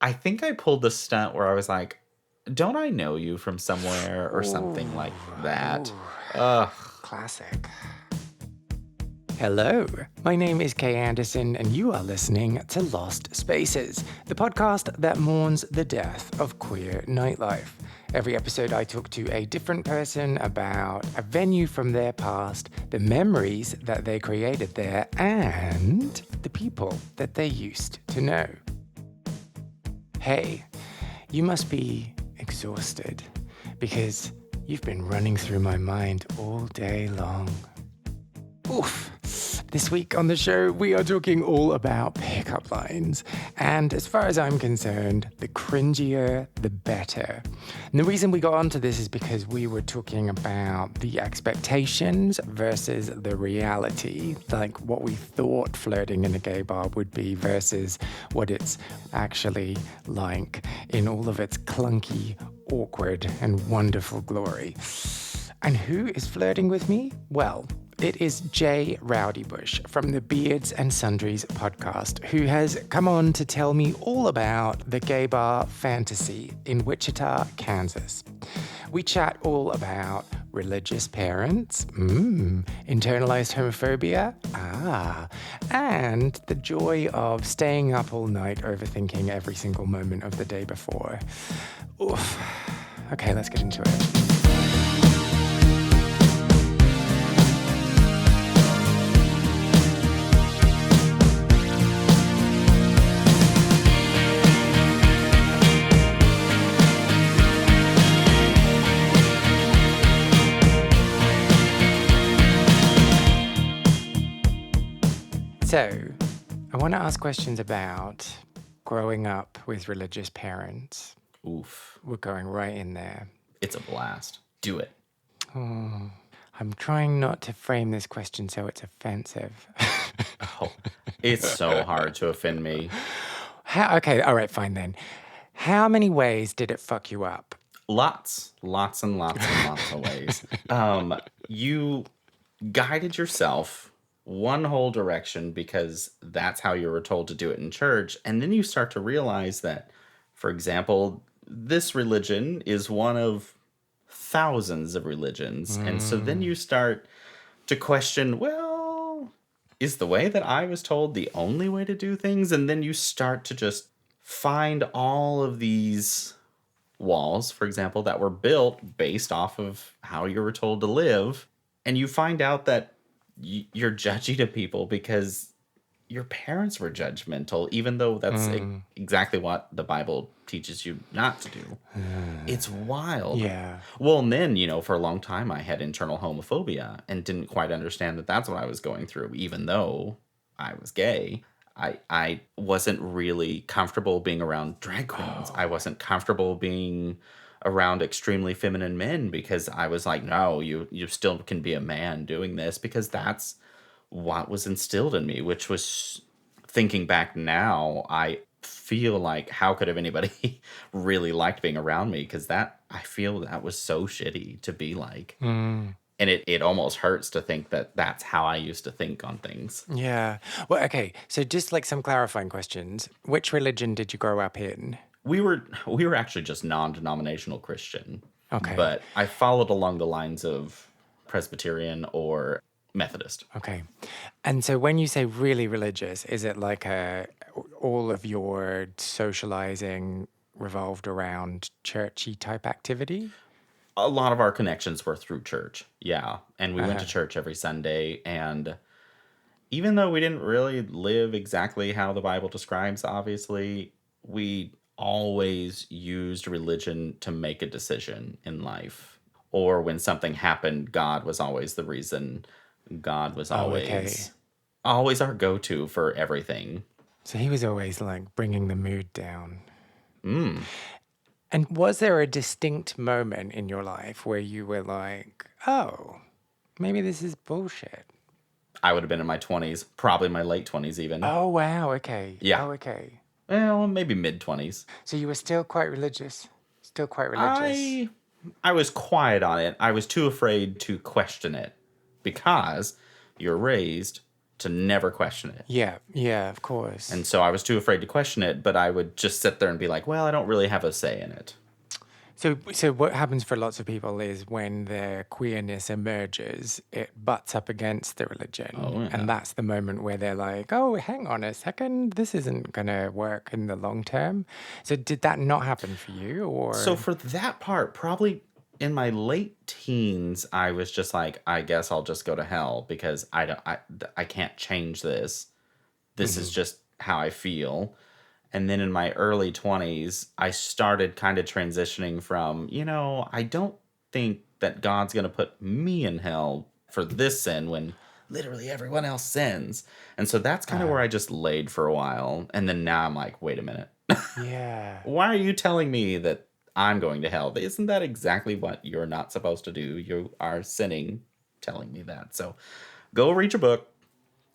I think I pulled the stunt where I was like, don't I know you from somewhere or something like that? Ugh. Classic. Hello, my name is Kay Anderson, and you are listening to Lost Spaces, the podcast that mourns the death of queer nightlife. Every episode, I talk to a different person about a venue from their past, the memories that they created there, and the people that they used to know. Hey, you must be exhausted because you've been running through my mind all day long. Oof. This week on the show, we are talking all about pickup lines. And as far as I'm concerned, the cringier, the better. And the reason we got onto this is because we were talking about the expectations versus the reality, like what we thought flirting in a gay bar would be versus what it's actually like in all of its clunky, awkward, and wonderful glory. And who is flirting with me? Well, it is Jay Roudybush from the Beards and Sundries Podcast, who has come on to tell me all about the gay bar fantasy in Wichita, Kansas. We chat all about religious parents, internalized homophobia, and the joy of staying up all night overthinking every single moment of the day before. Oof. Okay, let's get into it. So, I want to ask questions about growing up with religious parents. Oof. We're going right in there. It's a blast. Do it. Oh, I'm trying not to frame this question so it's offensive. Oh, it's so hard to offend me. Okay, all right, fine then. How many ways did it fuck you up? Lots and lots and lots of ways. You guided yourself one whole direction because that's how you were told to do it in church. And then you start to realize that, for example, this religion is one of thousands of religions. And so then you start to question, well, is the way that I was told the only way to do things? And then you start to just find all of these walls, for example, that were built based off of how you were told to live. And you find out that you're judgy to people because your parents were judgmental, even though that's exactly what the Bible teaches you not to do. It's wild. Yeah. Well, and then, for a long time, I had internal homophobia and didn't quite understand that that's what I was going through, even though I was gay. I wasn't really comfortable being around drag queens. I wasn't comfortable being around extremely feminine men because I was like, no, you still can be a man doing this, because that's what was instilled in me, which was, thinking back now, I feel like how could have anybody really liked being around me, because I feel that was so shitty to be like. And it almost hurts to think that that's how I used to think on things. Yeah. Well, okay, so just like some clarifying questions. Which religion did you grow up in? We were actually just non-denominational Christian. Okay. But I followed along the lines of Presbyterian or Methodist. Okay. And so when you say really religious, is it like all of your socializing revolved around churchy type activity? A lot of our connections were through church. Yeah. And we went to church every Sunday. And even though we didn't really live exactly how the Bible describes, obviously, we always used religion to make a decision in life. Or when something happened, God was always the reason. God was always our go-to for everything. So he was always like bringing the mood down. And was there a distinct moment in your life where you were like, oh, maybe this is bullshit? I would have been in my 20s, probably my late 20s even. Oh, wow. Okay. Yeah. Oh, okay. Well, maybe mid-20s. So you were still quite religious? Still quite religious? I was quiet on it. I was too afraid to question it because you're raised to never question it. Yeah, of course. And so I was too afraid to question it, but I would just sit there and be like, well, I don't really have a say in it. So what happens for lots of people is when their queerness emerges, it butts up against the religion. Oh, yeah. And that's the moment where they're like, oh, hang on a second, this isn't going to work in the long term. So did that not happen for you? Or So for that part, probably in my late teens, I was just like, I guess I'll just go to hell because I can't change this. This is just how I feel. And then in my early 20s, I started kind of transitioning from, I don't think that God's going to put me in hell for this sin when literally everyone else sins. And so that's kind of where I just laid for a while. And then now I'm like, wait a minute. yeah. Why are you telling me that I'm going to hell? Isn't that exactly what you're not supposed to do? You are sinning telling me that. So go read your book.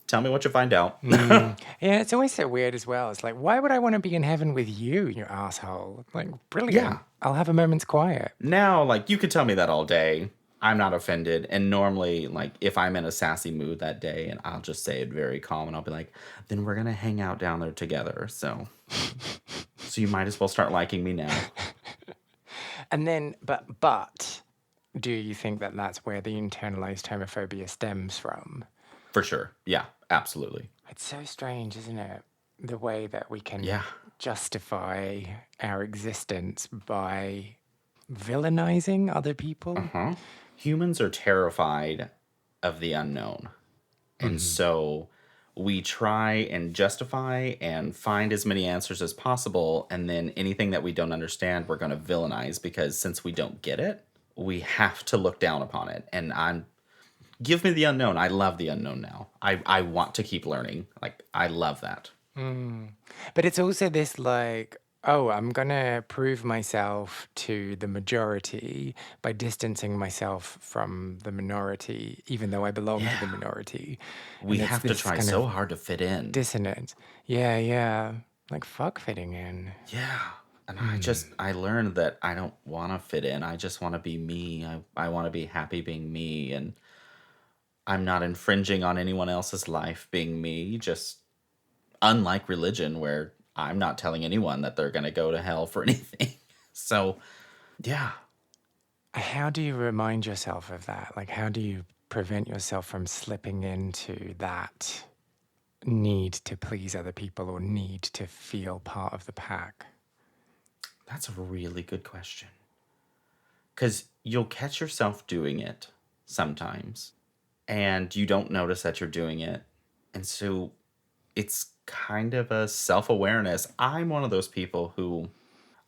Tell me what you find out. Yeah, it's always so weird as well. It's like, why would I want to be in heaven with you, you asshole? Like, brilliant. Yeah. I'll have a moment's quiet. Now, like, you could tell me that all day. I'm not offended. And normally, like, if I'm in a sassy mood that day, and I'll just say it very calm, and I'll be like, then we're going to hang out down there together. So you might as well start liking me now. And then, but do you think that that's where the internalized homophobia stems from? For sure. Yeah, absolutely. It's so strange, isn't it? The way that we can Yeah. justify our existence by villainizing other people. Humans are terrified of the unknown. And so we try and justify and find as many answers as possible. And then anything that we don't understand, we're going to villainize because since we don't get it, we have to look down upon it. And give me the unknown. I love the unknown now. I want to keep learning. Like, I love that. But it's also this like, oh, I'm going to prove myself to the majority by distancing myself from the minority, even though I belong to the minority. We And it's have to this try kind so of hard to fit in. dissonance. Yeah. Like, fuck fitting in. Yeah. And I learned that I don't want to fit in. I just want to be me. I want to be happy being me. And I'm not infringing on anyone else's life being me. Just unlike religion, where I'm not telling anyone that they're going to go to hell for anything. So, yeah. How do you remind yourself of that? Like, how do you prevent yourself from slipping into that need to please other people or need to feel part of the pack? That's a really good question. Because you'll catch yourself doing it sometimes, and you don't notice that you're doing it. And so it's kind of a self-awareness. I'm one of those people who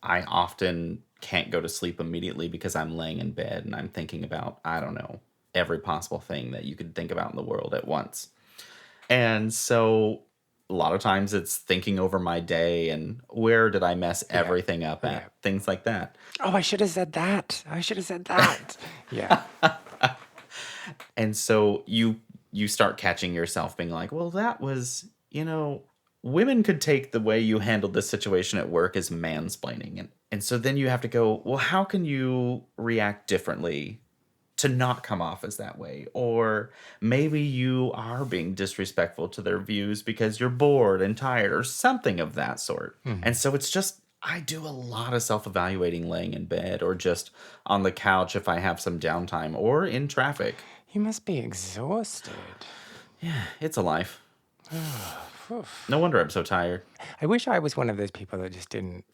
I often can't go to sleep immediately because I'm laying in bed and I'm thinking about, I don't know, every possible thing that you could think about in the world at once. And so a lot of times it's thinking over my day and where did I mess everything up at? Things like that. Oh, I should have said that. Yeah. And so you start catching yourself being like, well, that was, women could take the way you handled this situation at work as mansplaining. And so then you have to go, well, how can you react differently to not come off as that way? Or maybe you are being disrespectful to their views because you're bored and tired or something of that sort. And so it's just, I do a lot of self-evaluating laying in bed or just on the couch if I have some downtime or in traffic. You must be exhausted. Yeah, it's a life. No wonder I'm so tired. I wish I was one of those people that just didn't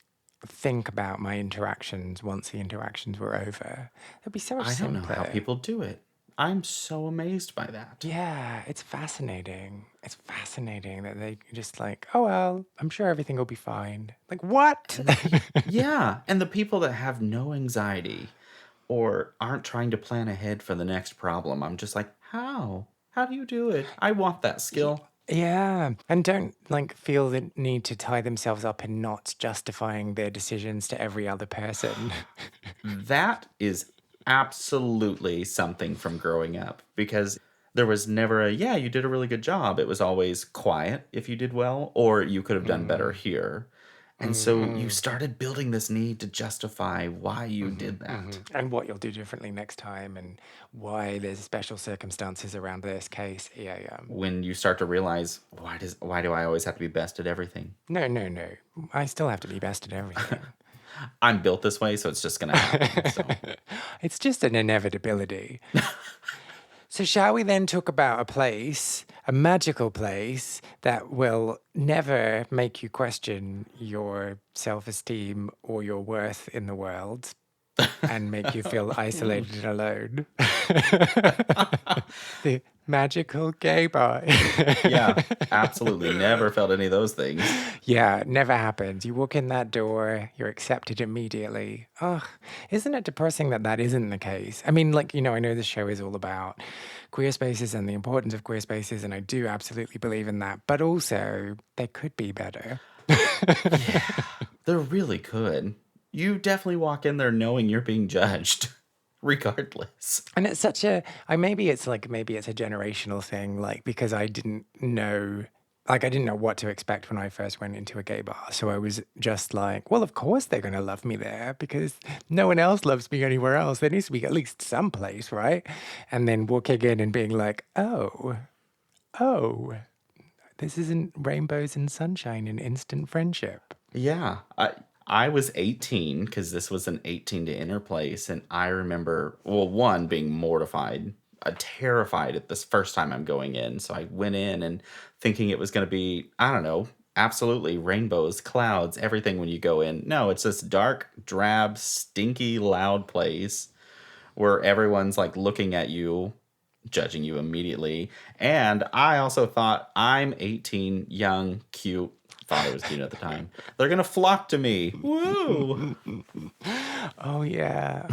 think about my interactions once the interactions were over. It'd be so much simpler. I don't know how people do it. I'm so amazed by that. Yeah, it's fascinating. It's fascinating that they just like, oh, well, I'm sure everything will be fine. Like, what? Yeah, and the people that have no anxiety or aren't trying to plan ahead for the next problem, I'm just like, how? How do you do it? I want that skill. Yeah, and don't feel the need to tie themselves up in knots justifying their decisions to every other person. That is absolutely something from growing up because there was never you did a really good job. It was always quiet if you did well, or you could have done better here. And so you started building this need to justify why you did that. And what you'll do differently next time and why there's special circumstances around this case. Yeah, yeah. When you start to realize, why do I always have to be best at everything? No. I still have to be best at everything. I'm built this way, so it's just going to happen. So. It's just an inevitability. So shall we then talk about a place, a magical place that will never make you question your self-esteem or your worth in the world and make you feel isolated and alone? The magical gay bar. Yeah, absolutely. Never felt any of those things. Yeah, never happens. You walk in that door, you're accepted immediately. Ugh, isn't it depressing that that isn't the case? I mean, like, I know this show is all about queer spaces and the importance of queer spaces, and I do absolutely believe in that. But also, they could be better. Yeah, they really could. You definitely walk in there knowing you're being judged. Regardless. And it's such a, maybe it's a generational thing, like, because I didn't know what to expect when I first went into a gay bar. So I was just like, well, of course they're going to love me there because no one else loves me anywhere else. There needs to be at least some place, right? And then walking in and being like, oh, this isn't rainbows and sunshine and instant friendship. Yeah. I was 18 because this was an 18 to enter place. And I remember, well, one, being mortified, terrified at this first time I'm going in. So I went in and thinking it was going to be, I don't know, absolutely rainbows, clouds, everything when you go in. No, it's this dark, drab, stinky, loud place where everyone's like looking at you, judging you immediately. And I also thought, I'm 18, young, cute. Thought I was cute at the time. They're gonna flock to me. Woo! Oh yeah.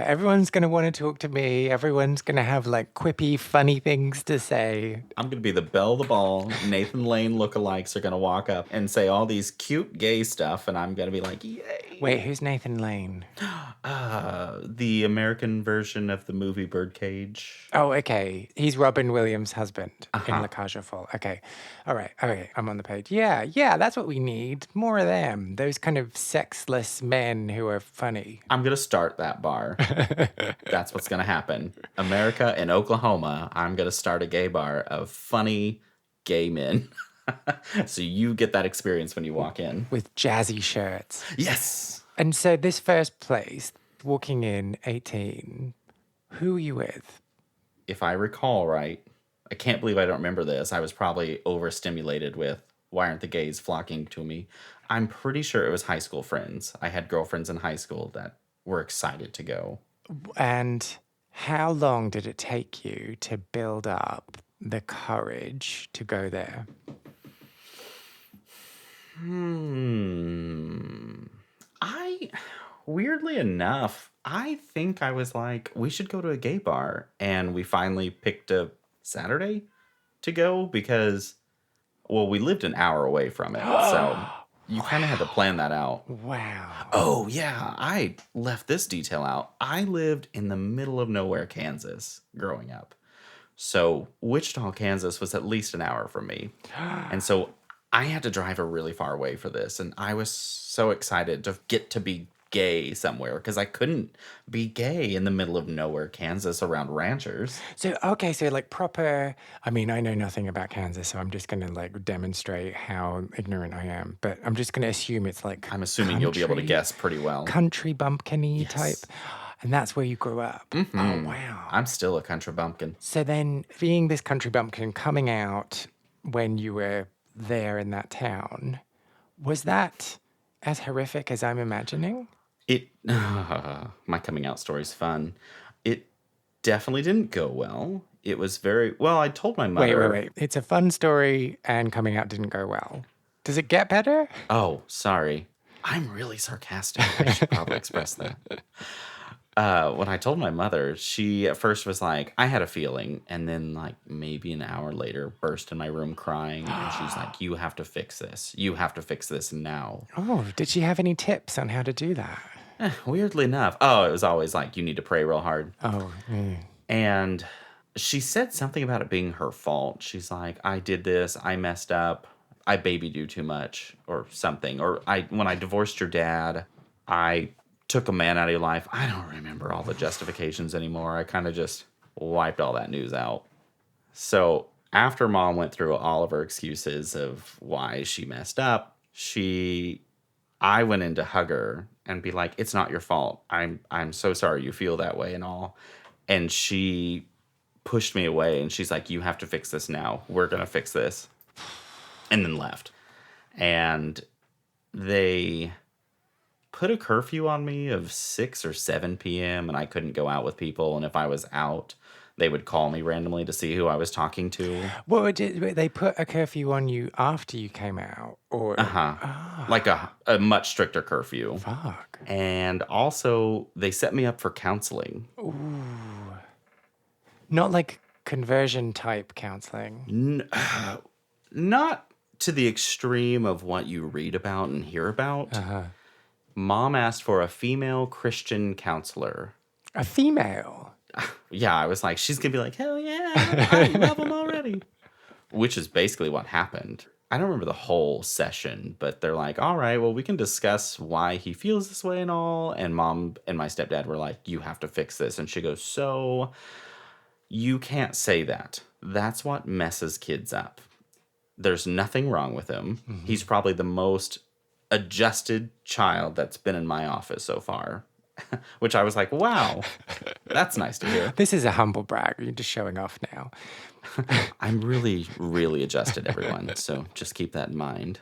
Everyone's gonna want to talk to me. Everyone's gonna have like quippy, funny things to say. I'm gonna be the belle of the ball. Nathan Lane lookalikes are gonna walk up and say all these cute gay stuff, and I'm gonna be like, yay! Wait, who's Nathan Lane? The American version of the movie Birdcage. Oh, okay. He's Robin Williams' husband in La Cage aux Folles. Okay. All right. Okay. I'm on the page. Yeah. That's what we need. More of them. Those kind of sexless men who are funny. I'm going to start that bar. That's what's going to happen. America and Oklahoma, I'm going to start a gay bar of funny gay men. So you get that experience when you walk in. With jazzy shirts. Yes. And so this first place, walking in 18, who are you with? If I recall right, I can't believe I don't remember this. I was probably overstimulated with why aren't the gays flocking to me? I'm pretty sure it was high school friends. I had girlfriends in high school that were excited to go. And how long did it take you to build up the courage to go there? Weirdly enough, I think I was like, we should go to a gay bar. And we finally picked a Saturday to go because, well, we lived an hour away from it. So you kind of had to plan that out. Wow. Oh, yeah. I left this detail out. I lived in the middle of nowhere, Kansas, growing up. So Wichita, Kansas was at least an hour from me. And so I had to drive a really far away for this. And I was so excited to get to be gay somewhere because I couldn't be gay in the middle of nowhere, Kansas, around ranchers. So like proper, I mean, I know nothing about Kansas, so I'm just going to like demonstrate how ignorant I am, but I'm just going to assume it's like I'm assuming you'll be able to guess pretty well. Country bumpkin-y type. And that's where you grew up. Mm-hmm. Oh, wow. I'm still a country bumpkin. So then being this country bumpkin coming out when you were there in that town, was that as horrific as I'm imagining? My coming out story's fun. It definitely didn't go well. It was very, well, I told my mother. Wait. It's a fun story and coming out didn't go well. Does it get better? Oh, sorry. I'm really sarcastic. I should probably express that. When I told my mother, she at first was like, I had a feeling. And then like maybe an hour later burst in my room crying. And she's like, you have to fix this. You have to fix this now. Oh, did she have any tips on how to do that? Weirdly enough. Oh, it was always like, you need to pray real hard. Oh. And she said something about it being her fault. She's like, I did this. I messed up. I babied you too much or something. Or when I divorced your dad, I took a man out of your life. I don't remember all the justifications anymore. I kind of just wiped all that news out. So after Mom went through all of her excuses of why she messed up, I went in to hug her and be like, it's not your fault. I'm so sorry you feel that way and all. And she pushed me away and she's like, you have to fix this now. We're going to fix this. And then left. And they put a curfew on me of 6 or 7 p.m. and I couldn't go out with people. And if I was out, they would call me randomly to see who I was talking to. Well, they put a curfew on you after you came out? Or Like a much stricter curfew. Fuck. And also, they set me up for counseling. Ooh. Not like conversion type counseling. Not to the extreme of what you read about and hear about. Mom asked for a female Christian counselor. A female? Yeah, I was like, she's going to be like, hell yeah, I love them already. Which is basically what happened. I don't remember the whole session, but they're like, all right, well, we can discuss why he feels this way and all. And Mom and my stepdad were like, you have to fix this. And she goes, so you can't say that. That's what messes kids up. There's nothing wrong with him. Mm-hmm. He's probably the most adjusted child that's been in my office so far. Which I was like, wow, that's nice to hear. This is a humble brag. You're just showing off now. I'm really, really adjusted, everyone. So just keep that in mind.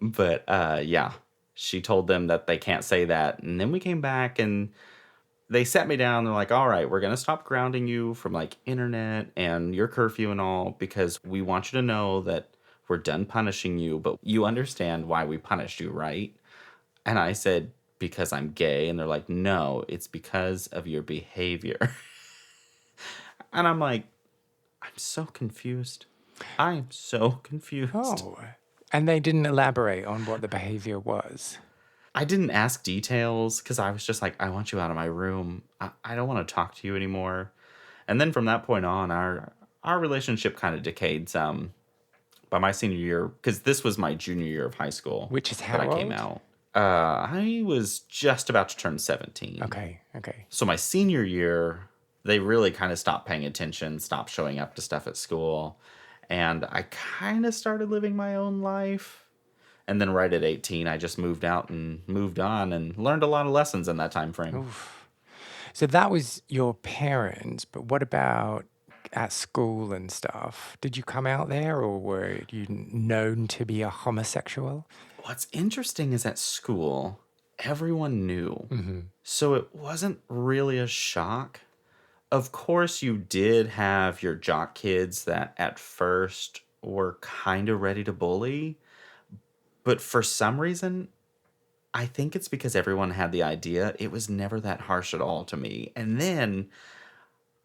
But yeah, she told them that they can't say that. And then we came back and they sat me down. They're like, all right, we're going to stop grounding you from like internet and your curfew and all, because we want you to know that we're done punishing you, but you understand why we punished you, right? And I said, because I'm gay. And they're like, no, it's because of your behavior. And I'm like, I'm so confused. I am so confused. Oh, and they didn't elaborate on what the behavior was. I didn't ask details because I was just like, I want you out of my room. I don't want to talk to you anymore. And then from that point on, our relationship kind of decayed some. By my senior year, because this was my junior year of high school. Which is how I came out. I was just about to turn 17. Okay. So my senior year, they really kind of stopped paying attention, stopped showing up to stuff at school. And I kind of started living my own life. And then right at 18, I just moved out and moved on and learned a lot of lessons in that time frame. Oof. So that was your parents, but what about at school and stuff? Did you come out there or were you known to be a homosexual? What's interesting is at school, everyone knew. Mm-hmm. So it wasn't really a shock. Of course, you did have your jock kids that at first were kind of ready to bully. But for some reason, I think it's because everyone had the idea. It was never that harsh at all to me. And then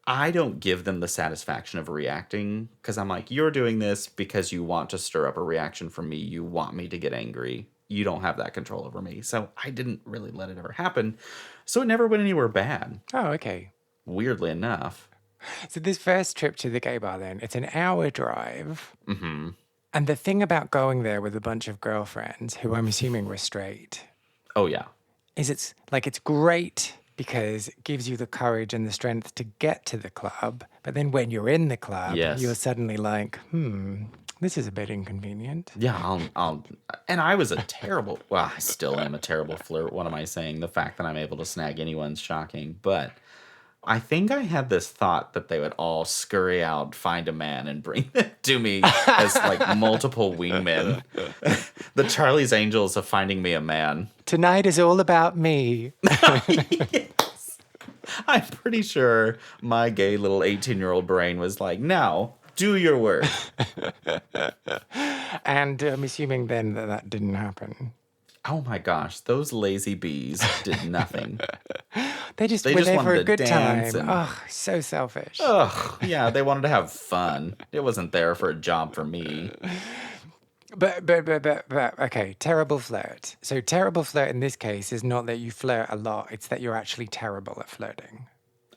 I don't give them the satisfaction of reacting because I'm like, you're doing this because you want to stir up a reaction from me. You want me to get angry. You don't have that control over me. So I didn't really let it ever happen. So it never went anywhere bad. Oh, okay. Weirdly enough. So this first trip to the gay bar then, it's an hour drive. Mm-hmm. And the thing about going there with a bunch of girlfriends, who I'm assuming were straight. Oh, yeah. Is it's great because it gives you the courage and the strength to get to the club. But then when you're in the club, you're suddenly like, this is a bit inconvenient. Yeah, and I was I still am a terrible flirt. What am I saying? The fact that I'm able to snag anyone's shocking. But I think I had this thought that they would all scurry out, find a man, and bring them to me as like multiple wingmen. The Charlie's Angels of finding me a man. Tonight is all about me. Yes. I'm pretty sure my gay little 18-year-old brain was like, now, do your work. And I'm assuming then that didn't happen. Oh my gosh, those lazy bees did nothing. They just were there for a good time. And, oh, so selfish. Oh, yeah, they wanted to have fun. It wasn't there for a job for me. But, okay, terrible flirt. So terrible flirt in this case is not that you flirt a lot, it's that you're actually terrible at flirting.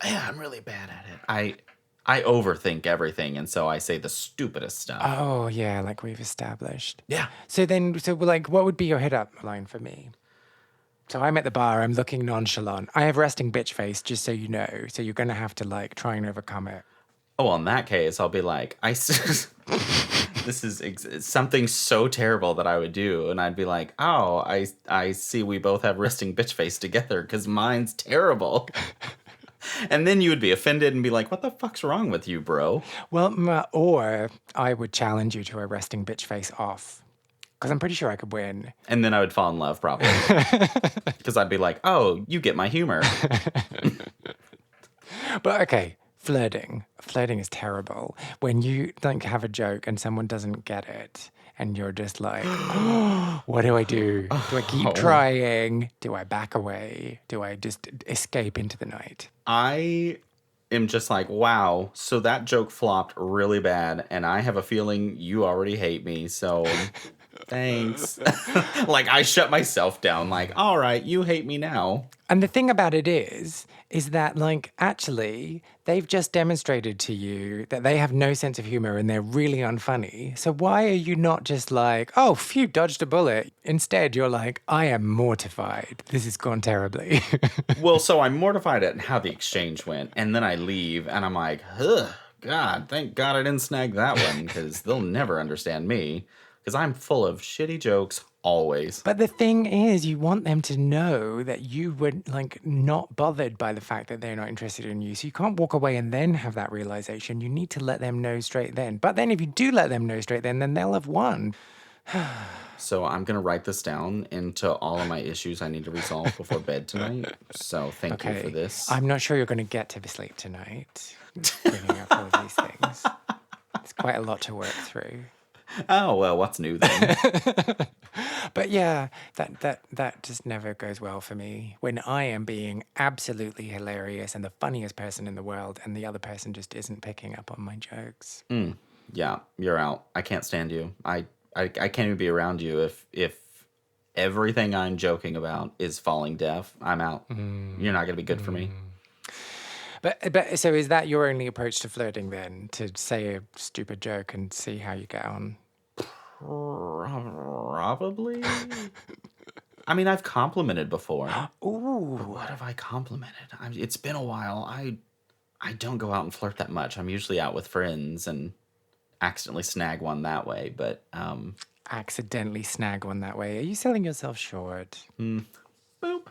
Yeah, I'm really bad at it. I overthink everything, and so I say the stupidest stuff. Oh, yeah, like we've established. Yeah. So like, what would be your hit-up line for me? So I'm at the bar, I'm looking nonchalant. I have resting bitch face, just so you know. So you're going to have to, like, try and overcome it. Oh, well, in that case, I'll be like, this is something so terrible that I would do. And I'd be like, oh, I see we both have resting bitch face together because mine's terrible. And then you would be offended and be like, what the fuck's wrong with you, bro? Well, or I would challenge you to a resting bitch face off. Because I'm pretty sure I could win. And then I would fall in love, probably. Because I'd be like, oh, you get my humor. But okay, flirting. Flirting is terrible. When you like have a joke and someone doesn't get it, and you're just like, oh, what do I do? Do I keep trying? Do I back away? Do I just escape into the night? I am just like, wow, so that joke flopped really bad, and I have a feeling you already hate me, so thanks. Like, I shut myself down, like, all right, you hate me now. And the thing about it is that, like, actually, they've just demonstrated to you that they have no sense of humor and they're really unfunny. So why are you not just like, oh, phew, dodged a bullet? Instead, you're like, I am mortified. This has gone terribly. Well, so I'm mortified at how the exchange went, and then I leave, and I'm like, ugh, God, thank God I didn't snag that one, because they'll never understand me, because I'm full of shitty jokes always. But the thing is, you want them to know that you were, like, not bothered by the fact that they're not interested in you. So you can't walk away and then have that realization. You need to let them know straight then. But then if you do let them know straight then they'll have won. So I'm going to write this down into all of my issues I need to resolve before bed tonight. So thank you for this. I'm not sure you're going to get to sleep tonight, bringing up all of these things. It's quite a lot to work through. Oh, well, what's new then? But yeah, that just never goes well for me. When I am being absolutely hilarious and the funniest person in the world, and the other person just isn't picking up on my jokes. Yeah, you're out. I can't stand you. I can't even be around you if everything I'm joking about is falling deaf. I'm out. You're not going to be good for me. But so is that your only approach to flirting then? To say a stupid joke and see how you get on? Probably. I mean, I've complimented before. Ooh. But what have I complimented? It's been a while. I don't go out and flirt that much. I'm usually out with friends and accidentally snag one that way. But Accidentally snag one that way. Are you selling yourself short? boop.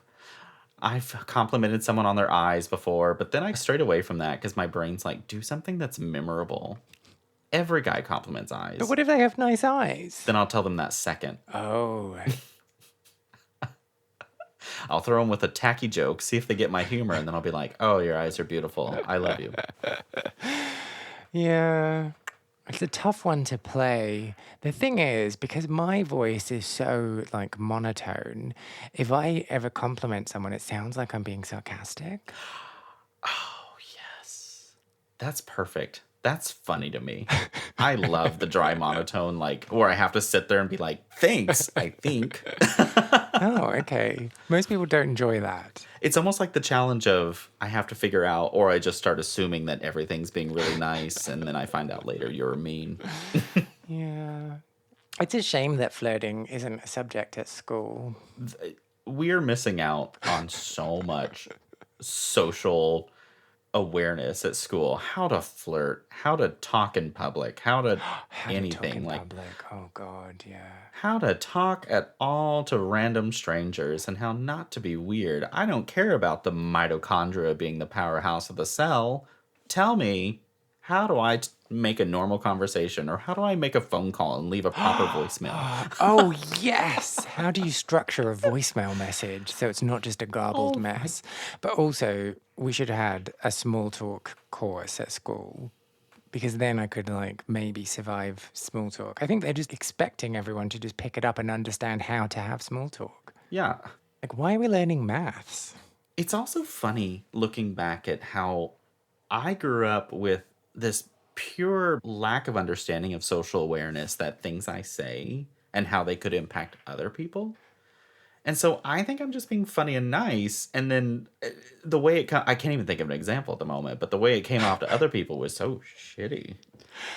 I've complimented someone on their eyes before, but then I strayed away from that because my brain's like, do something that's memorable. Every guy compliments eyes. But what if they have nice eyes? Then I'll tell them that second. Oh. I'll throw them with a tacky joke, see if they get my humor, and then I'll be like, oh, your eyes are beautiful. I love you. Yeah. It's a tough one to play. The thing is, because my voice is so, like, monotone, if I ever compliment someone, it sounds like I'm being sarcastic. Oh, yes. That's perfect. That's funny to me. I love the dry monotone, like, where I have to sit there and be like, thanks, I think. Oh, okay. Most people don't enjoy that. It's almost like the challenge of I have to figure out, or I just start assuming that everything's being really nice, and then I find out later you're mean. Yeah. It's a shame that flirting isn't a subject at school. We're missing out on so much social awareness at school. How to flirt, how to talk in public, how to anything. Talk in like public. Oh, God, yeah. how to talk at all to random strangers and how not to be weird. I don't care about the mitochondria being the powerhouse of the cell. Tell me, how do I make a normal conversation, or how do I make a phone call and leave a proper voicemail? Oh, yes. How do you structure a voicemail message so it's not just a garbled mess? But also, we should have had a small talk course at school, because then I could, like, maybe survive small talk. I think they're just expecting everyone to just pick it up and understand how to have small talk. Yeah. Like, why are we learning maths? It's also funny looking back at how I grew up with this pure lack of understanding of social awareness, that things I say and how they could impact other people. And so I think I'm just being funny and nice. And then the way I can't even think of an example at the moment, but the way it came off to other people was so shitty.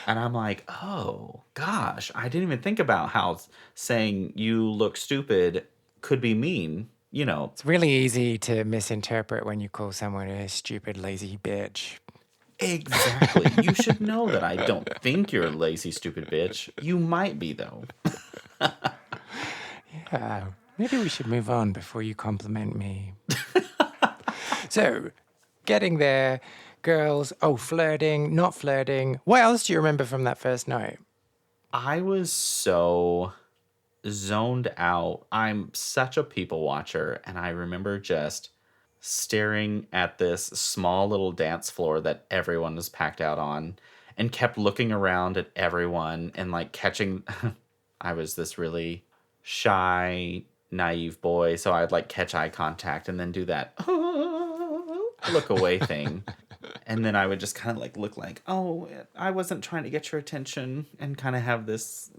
And I'm like, oh gosh, I didn't even think about how saying you look stupid could be mean. You know, It's really easy to misinterpret when you call someone a stupid, lazy bitch. exactly. You should know that I don't think you're a lazy, stupid bitch. You might be, though. Yeah, maybe we should move on before you compliment me. So, getting there, girls, flirting, not flirting. What else do you remember from that first night? I was so zoned out. I'm such a people watcher, and I remember just staring at this small little dance floor that everyone was packed out on and kept looking around at everyone and like catching I was this really shy, naive boy, so I'd like catch eye contact and then do that look away thing. And then I would just kind of like look like, oh, I wasn't trying to get your attention, and kind of have this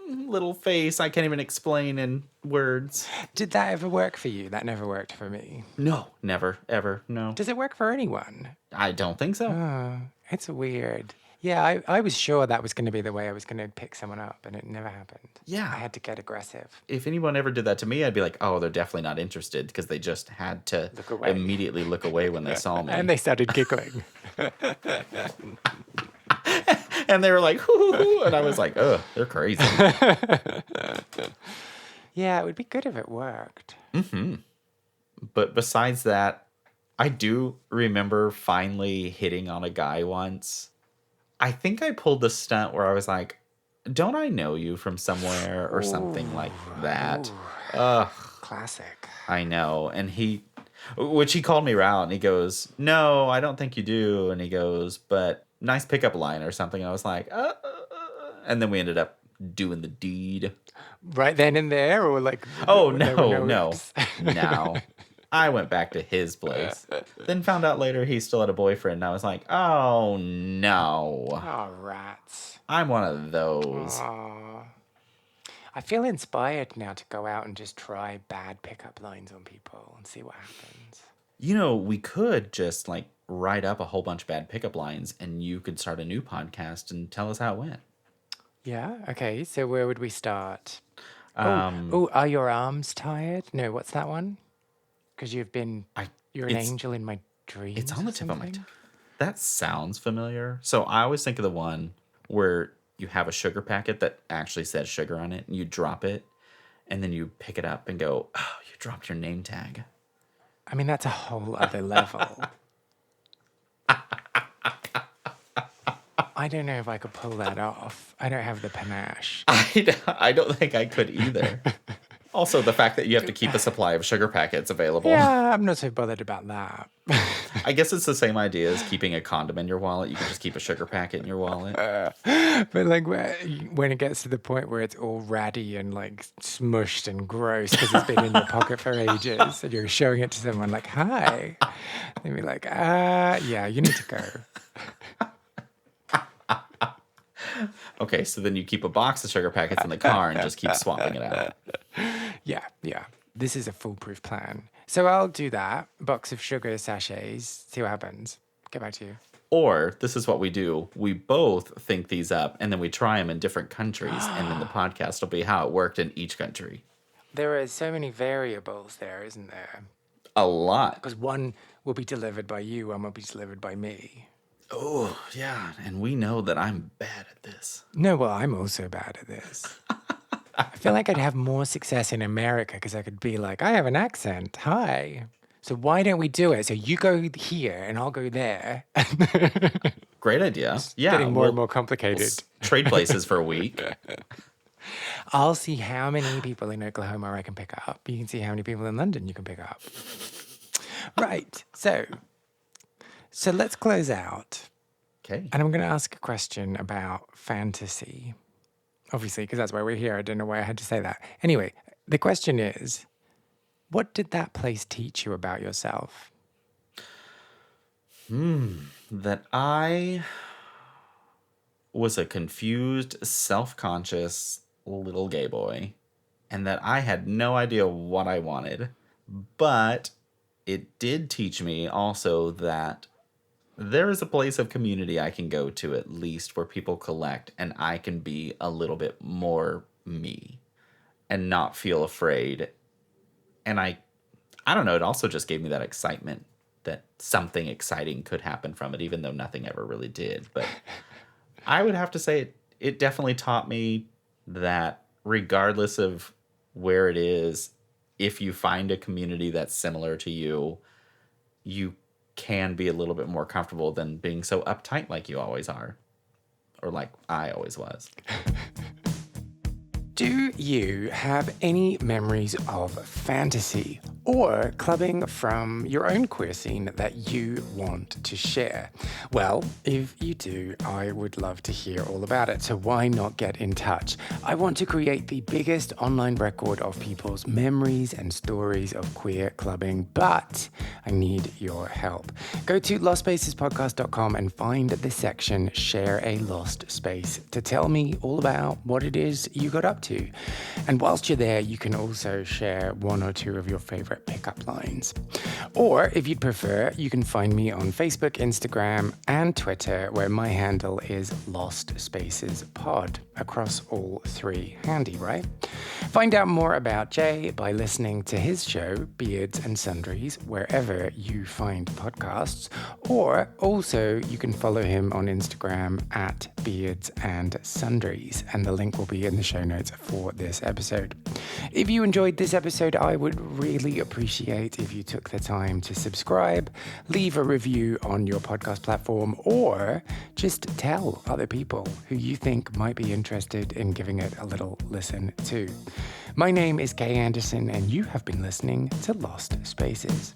little face I can't even explain in words. Did that ever work for you? That never worked for me. No, never, ever, no. Does it work for anyone? I don't think so. Oh, it's weird. Yeah, I was sure that was going to be the way I was going to pick someone up, and it never happened. Yeah. I had to get aggressive. If anyone ever did that to me, I'd be like, oh, they're definitely not interested, because they just had to Look away. immediately look away when they saw me. And they started giggling. And they were like, hoo, and I was like, ugh, they're crazy. Yeah, it would be good if it worked. But besides that, I do remember finally hitting on a guy once. I think I pulled the stunt where I was like, don't I know you from somewhere or something like that? Ugh, Classic. I know. And he called me out and he goes, no, I don't think you do. And he goes, but nice pickup line or something. I was like, and then we ended up doing the deed. Right then and there, or like? Oh, there were no. oops? No. I went back to his place. Then found out later he still had a boyfriend. And I was like, oh, no. Oh, rats. I'm one of those. Aw. I feel inspired now to go out and just try bad pickup lines on people and see what happens. You know, we could just like write up a whole bunch of bad pickup lines and you could start a new podcast and tell us how it went. Yeah? Okay, so where would we start? Um, Are your arms tired? No, what's that one? Because you're an it's- angel in my dreams. It's on the or tip of my something? tongue. That sounds familiar. So I always think of the one where you have a sugar packet that actually says sugar on it and you drop it and then you pick it up and go, oh, you dropped your name tag. I mean, that's a whole other level. I don't know if I could pull that off. I don't have the panache. I don't think I could either. Also, the fact that you have to keep a supply of sugar packets available. Yeah, I'm not so bothered about that. I guess it's the same idea as keeping a condom in your wallet. You can just keep a sugar packet in your wallet. But like when it gets to the point where it's all ratty and like smushed and gross because it's been in your pocket for ages, and you're showing it to someone like, "Hi," they'd be like, yeah, you need to go." Okay, so then you keep a box of sugar packets in the car and just keep swapping it out. Yeah. This is a foolproof plan. So I'll do that. Box of sugar sachets. See what happens. Get back to you. Or this is what we do. We both think these up and then we try them in different countries. And then the podcast will be how it worked in each country. There are so many variables there, isn't there? A lot. Because one will be delivered by you, one will be delivered by me. Oh, yeah. And we know that I'm bad at this. No, well, I'm also bad at this. I feel like I'd have more success in America because I could be like, I have an accent. Hi. So why don't we do it? So you go here and I'll go there. Great idea. Yeah. Getting more and more complicated. Trade places for a week. I'll see how many people in Oklahoma I can pick up. You can see how many people in London you can pick up. Right. So let's close out. Okay. And I'm going to ask a question about fantasy. Obviously, because that's why we're here. I don't know why I had to say that. Anyway, the question is, what did that place teach you about yourself? That I was a confused, self-conscious little gay boy and that I had no idea what I wanted. But it did teach me also that there is a place of community I can go to, at least, where people collect, and I can be a little bit more me and not feel afraid. And I don't know, it also just gave me that excitement that something exciting could happen from it, even though nothing ever really did. But I would have to say it definitely taught me that regardless of where it is, if you find a community that's similar to you, you can be a little bit more comfortable than being so uptight like you always are, or like I always was. Do you have any memories of fantasy or clubbing from your own queer scene that you want to share? Well, if you do, I would love to hear all about it, so why not get in touch? I want to create the biggest online record of people's memories and stories of queer clubbing, but I need your help. Go to lostspacespodcast.com and find the section Share a Lost Space to tell me all about what it is you got up to. And whilst you're there, you can also share one or two of your favorite pickup lines. Or if you'd prefer, you can find me on Facebook, Instagram, and Twitter, where my handle is Lost Spaces Pod, across all three. Handy, right? Find out more about Jay by listening to his show, Beards and Sundries, wherever you find podcasts. Or also, you can follow him on Instagram at Beards and Sundries, and the link will be in the show notes for this episode. If you enjoyed this episode, I would really appreciate if you took the time to subscribe, leave a review on your podcast platform, or just tell other people who you think might be interested in giving it a little listen too. My name is Kay Anderson, and you have been listening to Lost Spaces.